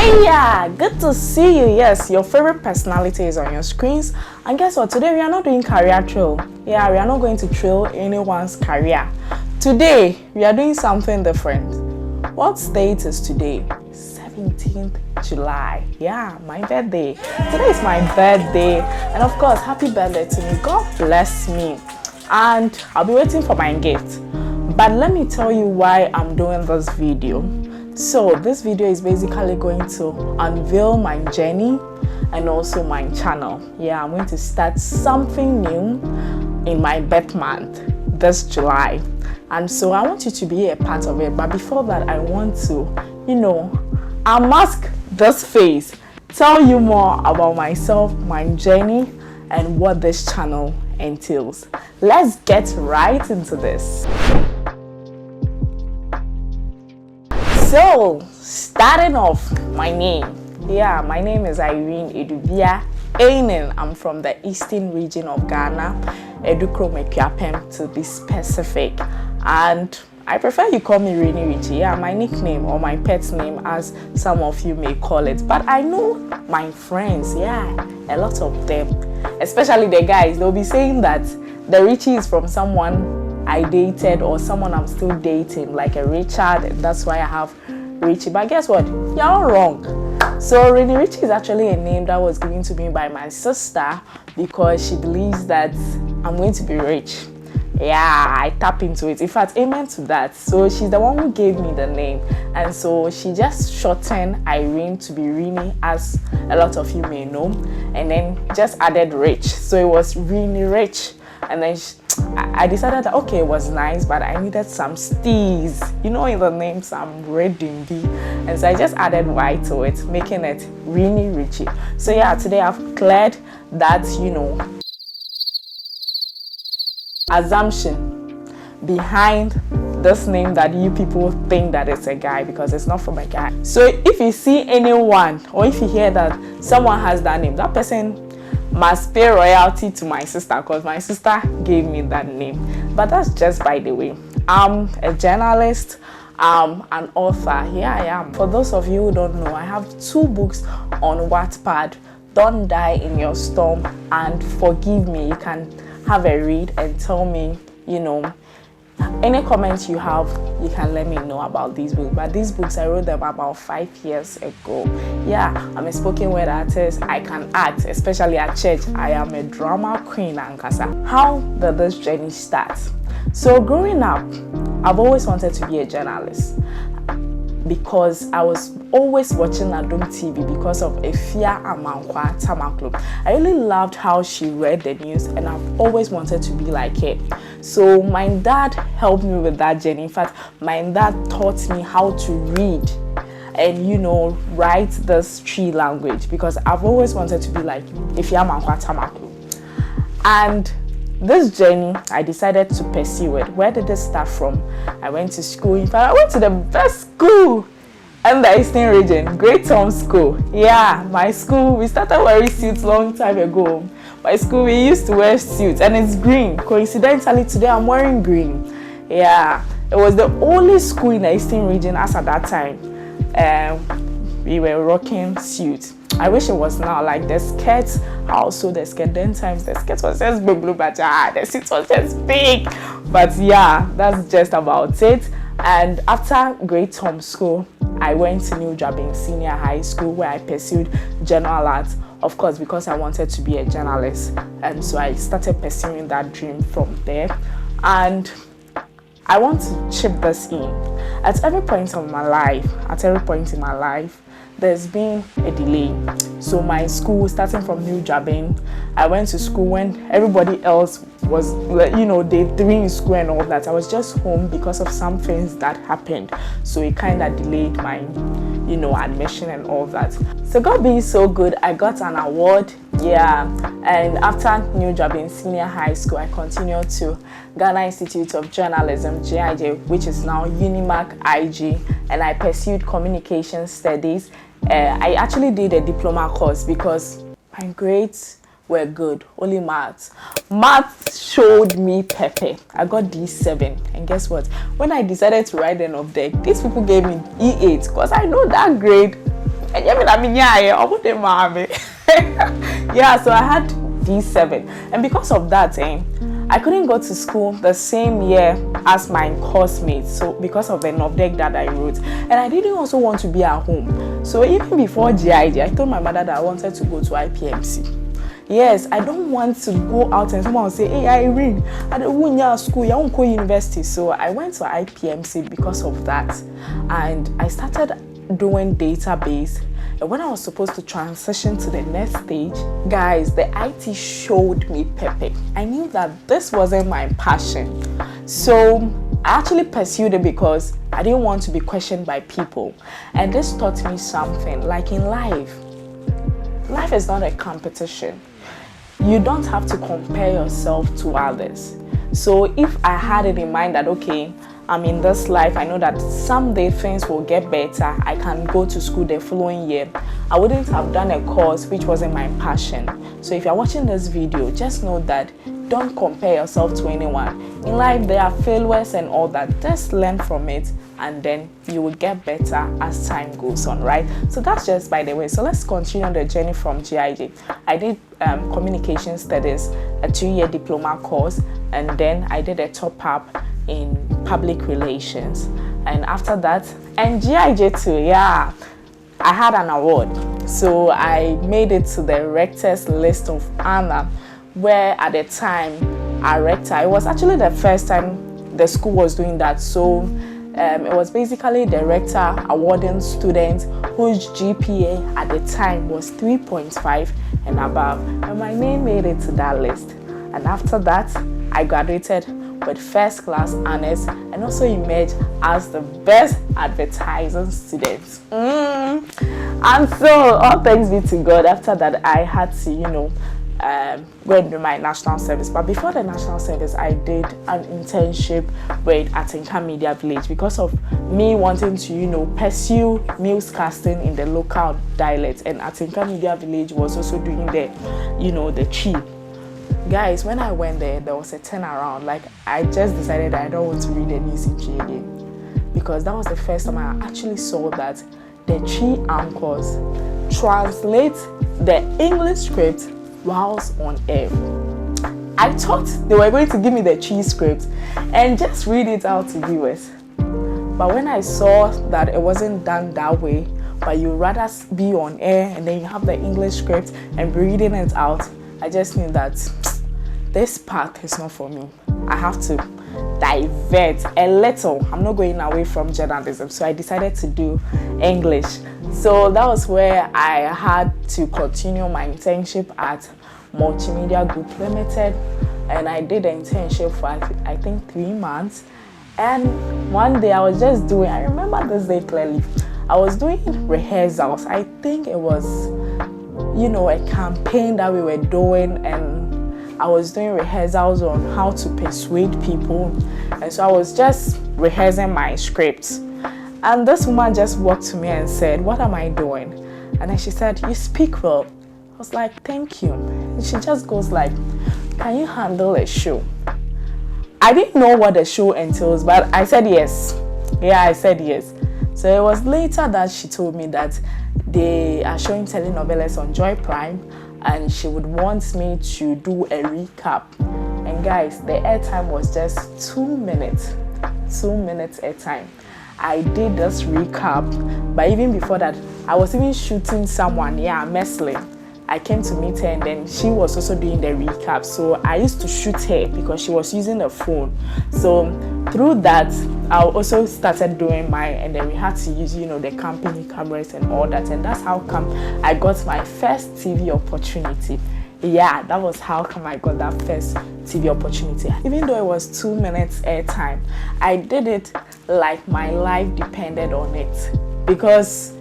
Hey, yeah, good to see you. Yes, your favorite personality is on your screens. And guess what? Today we are not doing career trail. Yeah, we are not going to trail anyone's career. Today we are doing something different. What date is today? 17th July. Yeah, my birthday. Today is my birthday. And of course, happy birthday to me. God bless me. And I'll be waiting for my gift. But let me tell you why I'm doing this video. So this video is basically going to unveil my journey and also my channel. Yeah, I'm going to start something new in my birth month this July. And so I want you to be a part of it. But before that, I want to, unmask this face, tell you more about myself, my journey, and what this channel entails. Let's get right into this. So, starting off, my name. Yeah, my name is Irene Edubia Ainen. I'm from the eastern region of Ghana, Edukro Mekwapem to be specific. And I prefer you call me Rini Richie. Yeah, my nickname or my pet's name, as some of you may call it. But I know my friends, yeah, a lot of them, especially the guys, they'll be saying that the Richie is from someone I dated or someone I'm still dating, like a Richard. That's why I have Richie. But guess what? You're all wrong. So Rini Richie is actually a name that was given to me by my sister because she believes that I'm going to be rich. Yeah, I tap into it. In fact, amen to that. So she's the one who gave me the name. And so she just shortened Irene to be Rini, as a lot of you may know. And then just added rich. So it was Rini Rich. And then I decided that, okay, it was nice, but I needed some steez. In the name, some red dimby. And so I just added Y to it, making it Rini Richie. So yeah, today I've cleared that, assumption behind this name that you people think that it's a guy, because it's not from a guy. So if you see anyone or if you hear that someone has that name, that person must pay royalty to my sister, because my sister gave me that name. But that's just by the way. I'm a journalist, an author. Here I am. For those of you who don't know, I have 2 books on Wattpad, Don't Die in Your Storm and Forgive Me. You can have a read and tell me, any comments you have, you can let me know about these books. But these books, I wrote them about 5 years ago. Yeah, I'm a spoken word artist. I can act, especially at church. I am a drama queen, Ankasa. How did this journey start? So growing up, I've always wanted to be a journalist because I was always watching Adom TV because of Efia Amankwa Tamaklo. I really loved how she read the news, and I've always wanted to be like her. So my dad helped me with that journey. In fact, my dad taught me how to read and write this tree language, because I've always wanted to be like Efia Amankwa Tamaklo. And this journey, I decided to pursue it. Where did it start from? I went to school. In fact, I went to the best school in the Eastern region, Great Tom School. Yeah, my school, we started wearing suits long time ago. My school, we used to wear suits, and it's green. Coincidentally, today I'm wearing green. Yeah, it was the only school in the Eastern region as at that time. We were rocking suits. I wish it was now. Like the skirts, also the skirt. Then times the skirt was just blue, but the suit was just big. But yeah, that's just about it. And after Great Tom School, I went to New Jabin Senior High School, where I pursued general arts, of course, because I wanted to be a journalist. And so I started pursuing that dream from there. And I want to chip this in. At every point in my life, there's been a delay. So my school, starting from New Jabin, I went to school when everybody else was, day 3 in school and all that. I was just home because of some things that happened. So it kind of delayed my, admission and all that. So God being so good, I got an award. Yeah, and after New Jabin Senior High School, I continued to Ghana Institute of Journalism, GIJ, which is now Unimac IG, and I pursued communication studies. I actually did a diploma course because my grades were good, only maths. Maths showed me pepper. I got D7, and guess what? When I decided to write an object, these people gave me E8 because I know that grade And yeah, so I had D7, and because of that, I couldn't go to school the same year as my course mates. So because of the NOVDEC that I wrote, and I didn't also want to be at home. So even before GIG, I told my mother that I wanted to go to IPMC. Yes, I don't want to go out and someone will say, hey, Irene, I don't want to school, I won't go university. So I went to IPMC because of that. And I started doing database. And when I was supposed to transition to the next stage, guys, the IT showed me Pepe. I knew that this wasn't my passion. So I actually pursued it because I didn't want to be questioned by people. And this taught me something, like in life is not a competition. You don't have to compare yourself to others. So if I had it in mind that, okay, I'm in this life, I know that someday things will get better, I can go to school the following year, I wouldn't have done a course which wasn't my passion. So if you're watching this video, just know that don't compare yourself to anyone. In life, there are failures and all that. Just learn from it, and then you will get better as time goes on, right? So that's just by the way. So let's continue the journey from GIG. I did communication studies, a 2-year diploma course, and then I did a top-up in public relations. And after that, and GIG too, yeah, I had an award. So I made it to the rector's list of honor, where at the time our rector, it was actually the first time the school was doing that. So it was basically the rector awarding students whose GPA at the time was 3.5 and above. And my name made it to that list. And after that, I graduated with first class honors and also emerged as the best advertising student. And so all thanks be to God. After that, I had to, go and do my national service. But before the national service, I did an internship with Atinka Media Village because of me wanting to, pursue newscasting in the local dialect. And Atinka Media Village was also doing the, the chi. Guys, when I went there was a turnaround. Like, I just decided that I don't want to read the news in Chi again, because that was the first time I actually saw that the Chi anchors translate the English script whilst on air. I thought they were going to give me the Chi script and just read it out to viewers. But when I saw that it wasn't done that way, but you rather be on air and then you have the English script and be reading it out, I just knew that this path is not for me. I have to divert a little. I'm not going away from journalism, so I decided to do English. So that was where I had to continue my internship at Multimedia Group Limited, and I did the internship for I think 3 months. And one day I was just doing, I remember this day clearly, I was doing rehearsals. I think it was, a campaign that we were doing, and I was doing rehearsals on how to persuade people. And so I was just rehearsing my script. And this woman just walked to me and said, "What am I doing?" And then she said, "You speak well." I was like, "Thank you." And she just goes like, "Can you handle a show?" I didn't know what the show entails, but I said yes. Yeah, I said yes. So it was later that she told me that they are showing telenovelas on Joy Prime, and she would want me to do a recap. And guys, the airtime was just 2 minutes. 2 minutes airtime. I did this recap, but even before that, I was even shooting someone, Mesley. I came to meet her, and then she was also doing the recap. So I used to shoot her because she was using a phone. So through that, I also started doing mine, and then we had to use, the company cameras and all that. And that's how come I got my first TV opportunity. Yeah, that was how come I got that first TV opportunity. Even though it was 2 minutes airtime, I did it like my life depended on it, because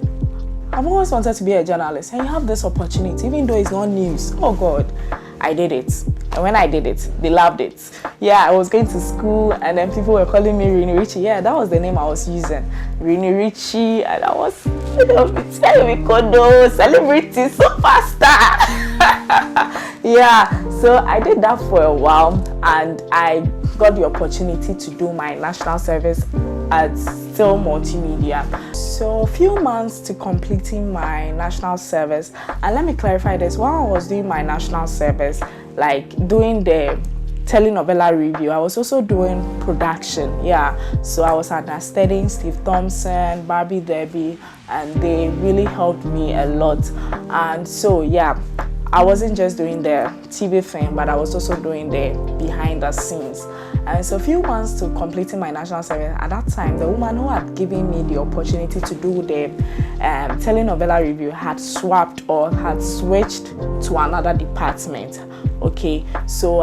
I've always wanted to be a journalist, and you have this opportunity, even though it's not news. Oh God, I did it. And when I did it, they loved it. Yeah, I was going to school, and then people were calling me Rini Richie. Yeah, that was the name I was using, Rini Richie, and I was, celebrity superstar. Yeah, so I did that for a while, and I got the opportunity to do my national service at still multimedia. So a few months to completing my national service, and let me clarify this, while I was doing my national service, like doing the telenovela review, I was also doing production. So I was understudying Steve Thompson, Barbie Debbie, and they really helped me a lot. And so I wasn't just doing the TV thing, but I was also doing the behind the scenes. And so a few months to completing my national service, at that time, the woman who had given me the opportunity to do the telenovela review had swapped or had switched to another department. Okay, so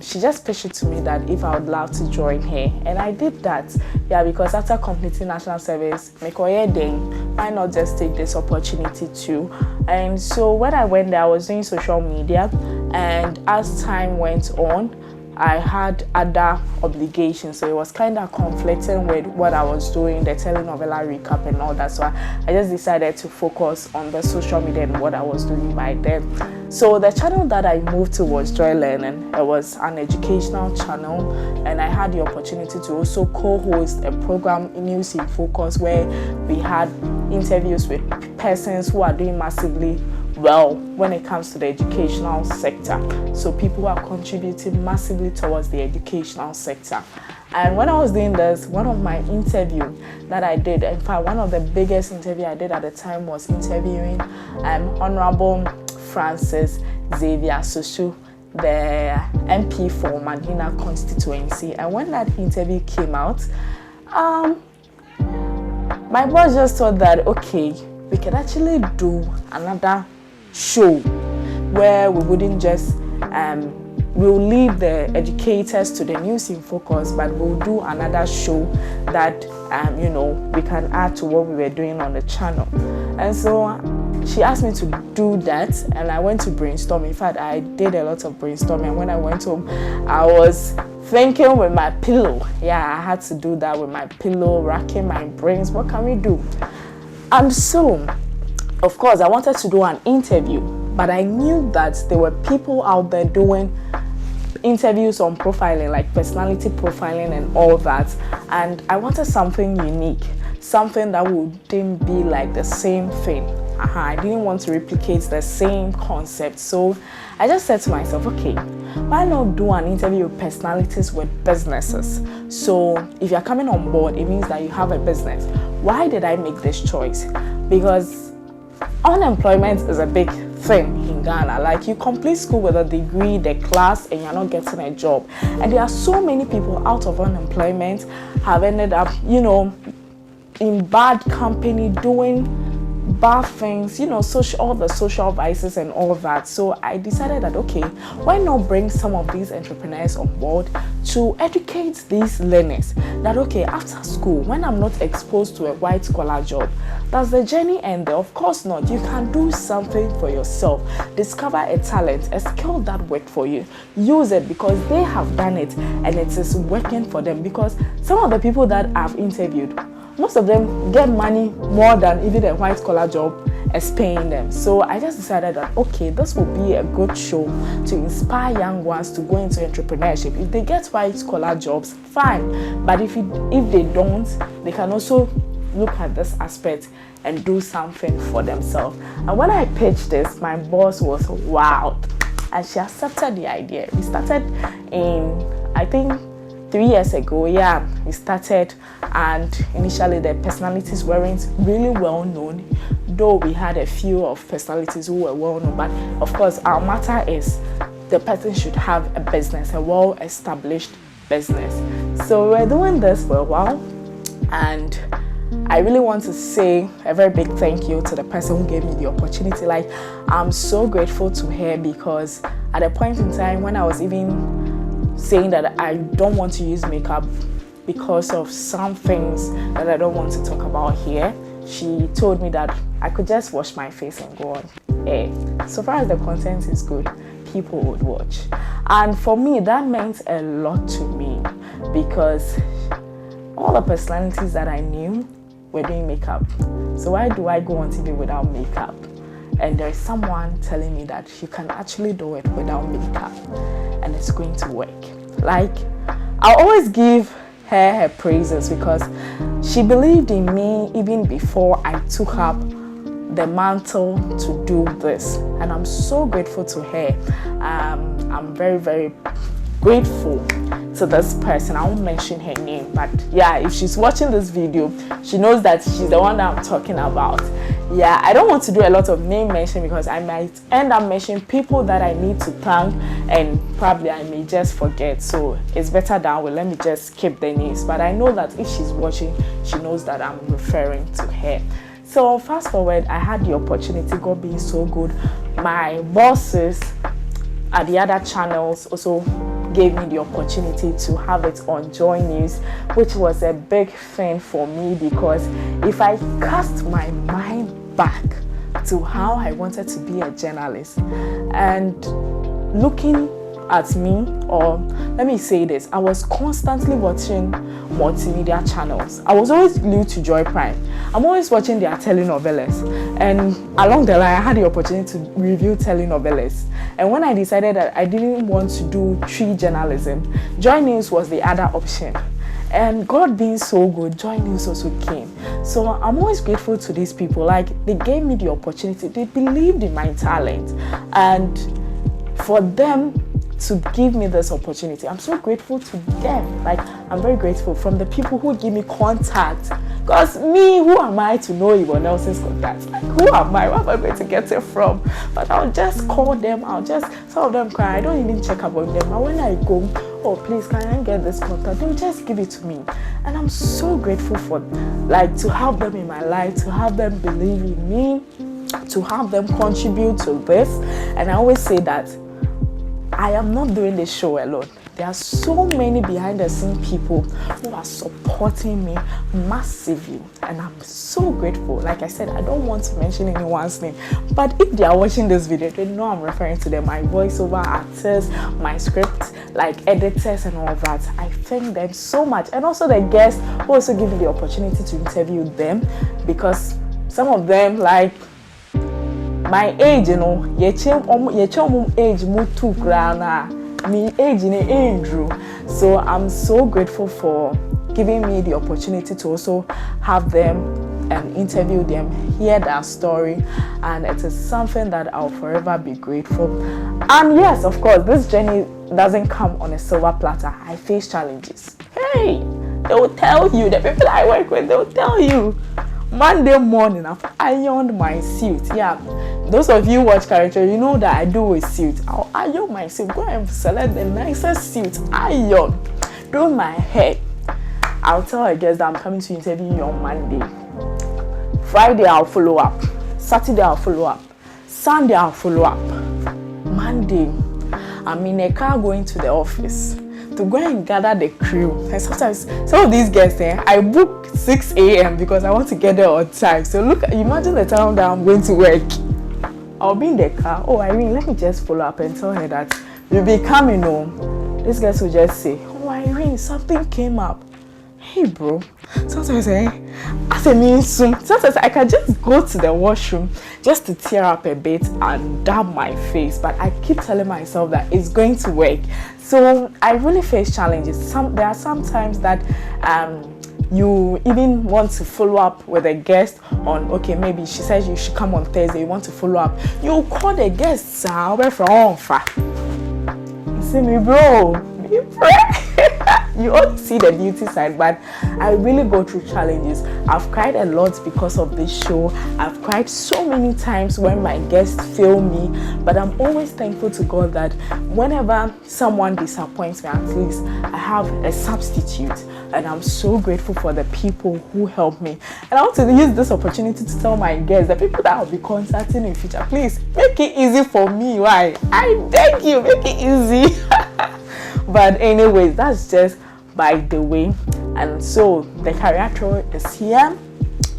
she just pitched it to me that if I would love to join her, and I did that. Because after completing national service, why not just take this opportunity too? And so when I went there, I was doing social media, and as time went on, I had other obligations, so it was kind of conflicting with what I was doing, the telenovela recap and all that. So I just decided to focus on the social media and what I was doing by then. So the channel that I moved to was Joy Learning. It was an educational channel, and I had the opportunity to also co-host a program, News in Focus, where we had interviews with persons who are doing massively well when it comes to the educational sector. So people are contributing massively towards the educational sector. And when I was doing this, one of my interview that I did, in fact, one of the biggest interview I did at the time was interviewing Honorable Francis Xavier Sosu, the MP for Madina constituency. And when that interview came out, my boss just thought that, okay, we could actually do another show where we wouldn't just we'll leave the educators to the News in Focus, but we'll do another show that we can add to what we were doing on the channel. And so she asked me to do that, and I went to brainstorm. In fact, I did a lot of brainstorming. When I went home, I was thinking with my pillow. I had to do that with my pillow, racking my brains. What can we do? And so, of course, I wanted to do an interview, but I knew that there were people out there doing interviews on profiling, like personality profiling and all that. And I wanted something unique, something that wouldn't be like the same thing. I didn't want to replicate the same concept. So I just said to myself, okay, why not do an interview with personalities with businesses? So if you're coming on board, it means that you have a business. Why did I make this choice? Because unemployment is a big thing in Ghana. Like, you complete school with a degree, the class, and you're not getting a job. And there are so many people out of unemployment have ended up, in bad company, doing bad things, all the social vices and all that. So I decided that, okay, why not bring some of these entrepreneurs on board to educate these learners that, okay, after school, when I'm not exposed to a white collar job, does the journey end there? Of course not. You can do something for yourself. Discover a talent, a skill that worked for you. Use it because they have done it and it is working for them. Because some of the people that I've interviewed, most of them get money more than even a white collar job is paying them. So I just decided that, okay, this will be a good show to inspire young ones to go into entrepreneurship. If they get white collar jobs, fine. But if they don't, they can also look at this aspect and do something for themselves. And when I pitched this, my boss was wow, and she accepted the idea. We started in, I think, 3 years ago. We started, and initially the personalities weren't really well known, though we had a few of personalities who were well known. But of course, our matter is the person should have a business, a well-established business. So we're doing this for a while, and I really want to say a very big thank you to the person who gave me the opportunity. Like, I'm so grateful to her, because at a point in time when I was even saying that I don't want to use makeup because of some things that I don't want to talk about here, she told me that I could just wash my face and go on. So far as the content is good, people would watch. And for me, that meant a lot to me, because all the personalities that I knew were doing makeup. So why do I go on TV without makeup? And there's someone telling me that you can actually do it without makeup and it's going to work. Like, I'll always give her praises, because she believed in me even before I took up the mantle to do this, and I'm so grateful to her. I'm very, very grateful to this person. I won't mention her name, but yeah, if she's watching this video, she knows that she's the one that I'm talking about. Yeah, I don't want to do a lot of name mention because I might end up mentioning people that I need to thank, and probably I may just forget. So it's better that way. Let me just keep the names. But I know that if she's watching, she knows that I'm referring to her. So fast forward, I had the opportunity, God being so good. My bosses at the other channels also gave me the opportunity to have it on Joy News, which was a big thing for me, because if I cast my mind back to how I wanted to be a journalist, and looking at me, or let me say this, I was constantly watching multimedia channels. I was always glued to Joy Prime. I'm always watching their telenovelas, and along the line I had the opportunity to review telenovelas. And when I decided that I didn't want to do tree journalism, Joy News was the other option. And God being so good, Joy News also came. So I'm always grateful to these people. Like, they gave me the opportunity, they believed in my talent, and for them to give me this opportunity, I'm so grateful to them. Like, I'm very grateful from the people who give me contact, because me, who am I to know Yvonne Nelson's contact? Like, who am I? Where am I going to get it from? But I'll just call them. Some of them cry, I don't even check about them. But when I go, oh please, can I get this contact? They'll just give it to me. And I'm so grateful for, like, to have them in my life, to have them believe in me, to have them contribute to this. And I always say that I am not doing this show alone. There are so many behind the scenes people who are supporting me massively, and I'm so grateful. Like I said, I don't want to mention anyone's name, but if they are watching this video, they know I'm referring to them. My voiceover artists, my script, like editors and all that. I thank them so much, and also the guests who also give me the opportunity to interview them, because some of them, like my age, you know, age mutu grana, me age in Andrew. So I'm so grateful for giving me the opportunity to also have them and interview them, hear their story, and it is something that I'll forever be grateful. And yes, of course, this journey doesn't come on a silver platter. I face challenges. Hey, they will tell you, the people I work with, they will tell you. Monday morning, I've ironed my suit. Yeah, those of you who watch character, you know that I do a suit. I'll iron my suit. Go and select the nicest suit. Iron. Do my hair. I'll tell her guys that I'm coming to interview you on Monday. Friday, I'll follow up. Saturday, I'll follow up. Sunday, I'll follow up. Monday, I'm in a car going to the office to go and gather the crew. And sometimes some of these guests, I book 6 a.m. because I want to get there on time. So look, imagine the time that I'm going to work. I'll be in the car. Oh, Irene, let me just follow up and tell her that you'll be coming home. This guy will just say, oh, Irene, something came up. Hey, bro. Sometimes, as a means soon, sometimes I can just go to the washroom just to tear up a bit and dab my face. But I keep telling myself that it's going to work. So I really face challenges. There are some times that you even want to follow up with a guest on, okay, maybe she says you should come on Thursday, you want to follow up. You call the guests, where from? You see me, bro. You only see the beauty side, but I really go through challenges. I've cried a lot because of this show. I've cried so many times when my guests fail me, but I'm always thankful to God that whenever someone disappoints me, at least I have a substitute, and I'm so grateful for the people who help me. And I want to use this opportunity to tell my guests, the people that I'll be contacting in future, please make it easy for me. Why? I beg you, make it easy. But anyways, that's just by the way. And so the career tour is here,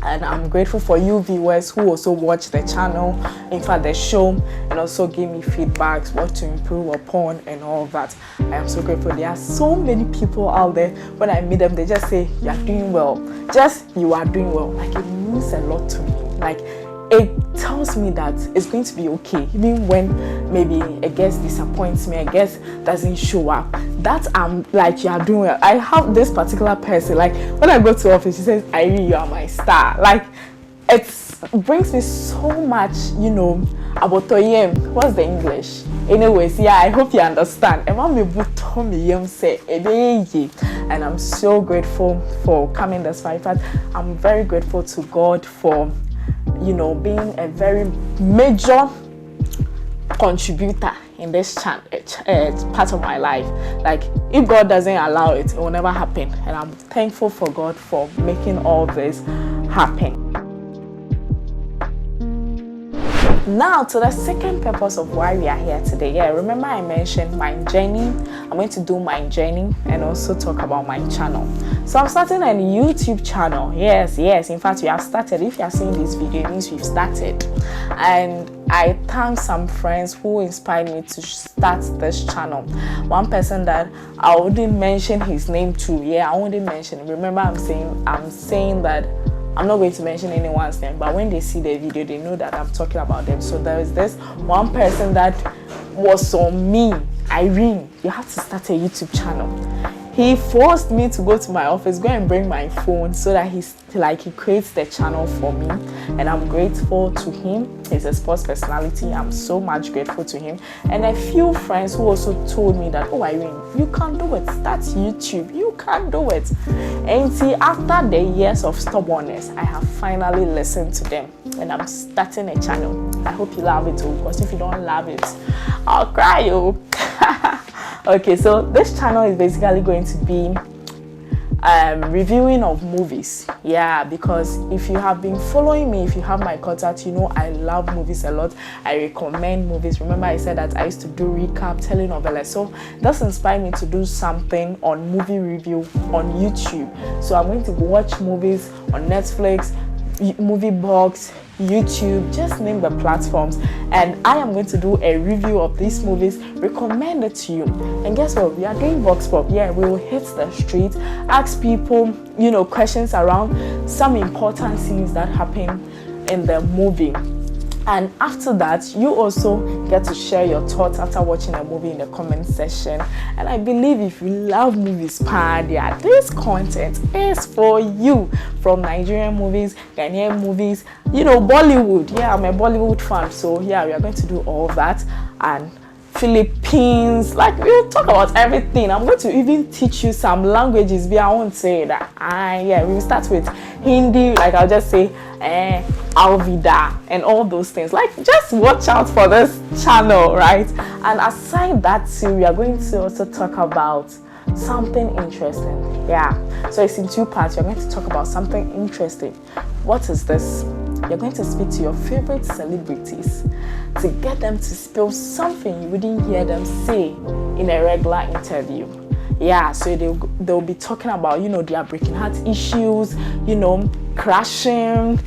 and I'm grateful for you viewers who also watch the channel, in fact the show, and also give me feedbacks, what to improve upon and all that. I am so grateful. There are so many people out there, when I meet them, they just say, you are doing well. Just, you are doing well. Like, it means a lot to me. Like, it tells me that it's going to be okay, even when maybe a guest disappoints me, a guest doesn't show up. That I'm like, you are doing well. I have this particular person, like when I go to office, she says, Irene, you are my star. Like, it brings me so much, you know, about Toyem. What's the English? Anyways, yeah, I hope you understand. And I'm so grateful for coming this far. In fact, I'm very grateful to God for, you know, being a very major contributor in this part of my life. Like, if God doesn't allow it, it will never happen. And I'm thankful for God for making all this happen. Now to the second purpose of why we are here today. Yeah, remember I mentioned my journey. I'm going to do my journey and also talk about my channel. So I'm starting a YouTube channel. Yes, in fact we have started. If you are seeing this video, it means we've started. And I thank some friends who inspired me to start this channel. One person that I wouldn't mention his name to. Yeah, I wouldn't mention. Remember I'm saying that I'm not going to mention anyone's name, but when they see the video, they know that I'm talking about them. So there is this one person that was on me, Irene, you have to start a YouTube channel. He forced me to go to my office, go and bring my phone so that he creates the channel for me. And I'm grateful to him. He's a sports personality. I'm so much grateful to him. And a few friends who also told me that, oh Irene, you can do it. Start YouTube. You can do it. And see, after the years of stubbornness, I have finally listened to them. And I'm starting a channel. I hope you love it too, because if you don't love it, I'll cry. Okay, so this channel is basically going to be reviewing of movies. Yeah, because if you have been following me, if you have my contact, you know I love movies a lot. I recommend movies. Remember I said that I used to do recap, telenovelas. So that's inspired me to do something on movie review on YouTube. So I'm going to watch movies on Netflix, Movie Box, YouTube, just name the platforms, and I am going to do a review of these movies, recommend it to you. And guess what, we are doing Vox Pop. Yeah, we will hit the street, ask people, you know, questions around some important scenes that happen in the movie. And after that, you also get to share your thoughts after watching a movie in the comment section. And I believe if you love movies, this content is for you. From Nigerian movies, Ghanaian movies, you know, Bollywood. Yeah, I'm a Bollywood fan. So yeah, we are going to do all of that. And Philippines, like we'll talk about everything. I'm going to even teach you some languages, but I won't say that. Yeah, we'll start with Hindi, like I'll just say Alvida and all those things. Like, just watch out for this channel, right? And aside that too, we are going to also talk about something interesting. Yeah, so it's in two parts. We're going to talk about something interesting. What is this? You're going to speak to your favorite celebrities to get them to spill something you wouldn't hear them say in a regular interview. Yeah, so they'll be talking about, you know, their breaking heart issues, you know, crashing,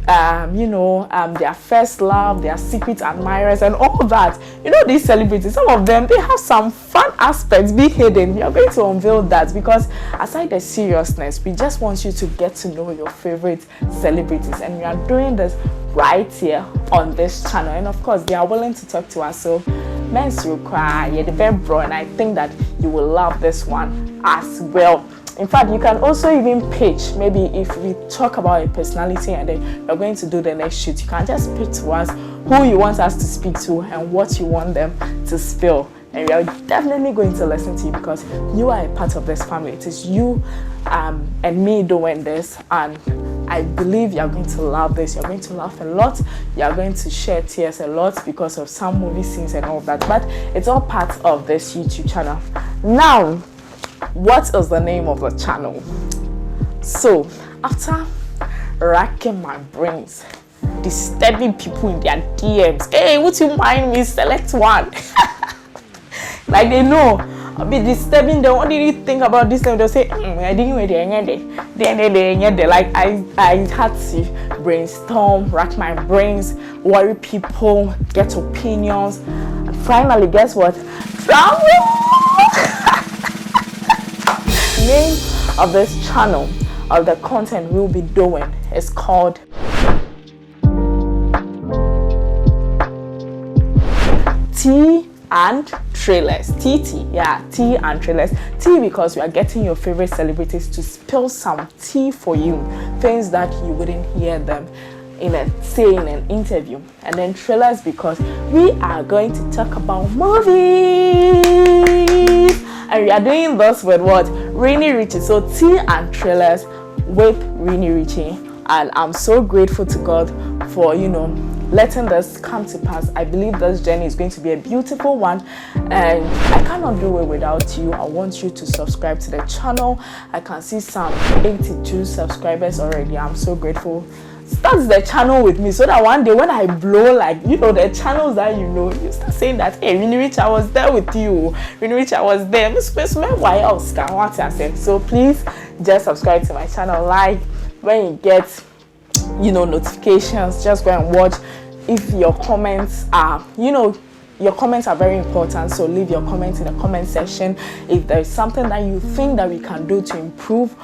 their first love, their secret admirers, and all that. You know, these celebrities, some of them, they have some fun aspects be hidden. We are going to unveil that, because aside the seriousness, we just want you to get to know your favorite celebrities, and we are doing this right here on this channel. And of course, they are willing to talk to us, so men's require the very bro, and I think that you will love this one as well. In fact, you can also even pitch. Maybe if we talk about a personality and then we're going to do the next shoot, you can just pitch to us who you want us to speak to and what you want them to spill. And we are definitely going to listen to you, because you are a part of this family. It is you and me doing this, and I believe you're going to love this. You're going to laugh a lot. You're going to share tears a lot because of some movie scenes and all that. But it's all part of this YouTube channel. Now, what is the name of the channel? So, after racking my brains, disturbing people in their DMs, hey, would you mind me select one? Like, they know I'll be disturbing them. What did you think about this? And they'll say, I didn't know they like I had to brainstorm, rack my brains, worry people, get opinions, and finally, guess what? Name of this channel, of the content we'll be doing, is called and trailers. Tea and trailers. Tea because we are getting your favorite celebrities to spill some tea for you, things that you wouldn't hear them in an interview. And then trailers because we are going to talk about movies, and we are doing this with what? Rainy Richie. So tea and trailers with Rainy Richie, and I'm so grateful to God for letting this come to pass. I believe this journey is going to be a beautiful one, and I cannot do it without you. I want you to subscribe to the channel. I can see some 82 subscribers already. I'm so grateful. Start the channel with me so that one day when I blow, the channels that you start saying that, hey, Rainy Rich, I was there with you. Rainy Rich, I was there. Why else can what I say? So please just subscribe to my channel. When you get notifications, just go and watch. If your comments are your comments are very important, so leave your comments in the comment section. If there is something that you think that we can do to improve,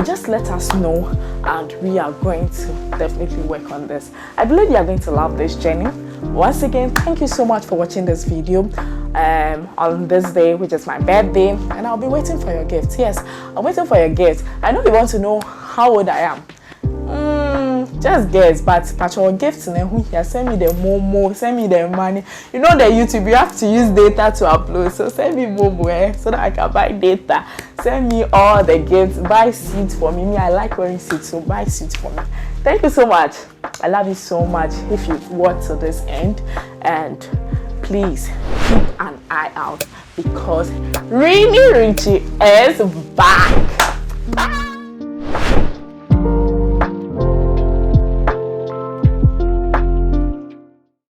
just let us know, and we are going to definitely work on this. I believe you are going to love this journey. Once again, thank you so much for watching this video on this day, which is my birthday, and I'll be waiting for your gift. Yes, I'm waiting for your gift. I know you want to know how old I am. Just guess, but your gifts and then send me the momo, send me the money. The YouTube, you have to use data to upload, so send me momo so that I can buy data. Send me all the gifts. Buy seats for me. I like wearing seats, so buy seats for me. Thank you so much. I love you so much if you've watched to this end, and please keep an eye out because Rainy Richie is back. Bye.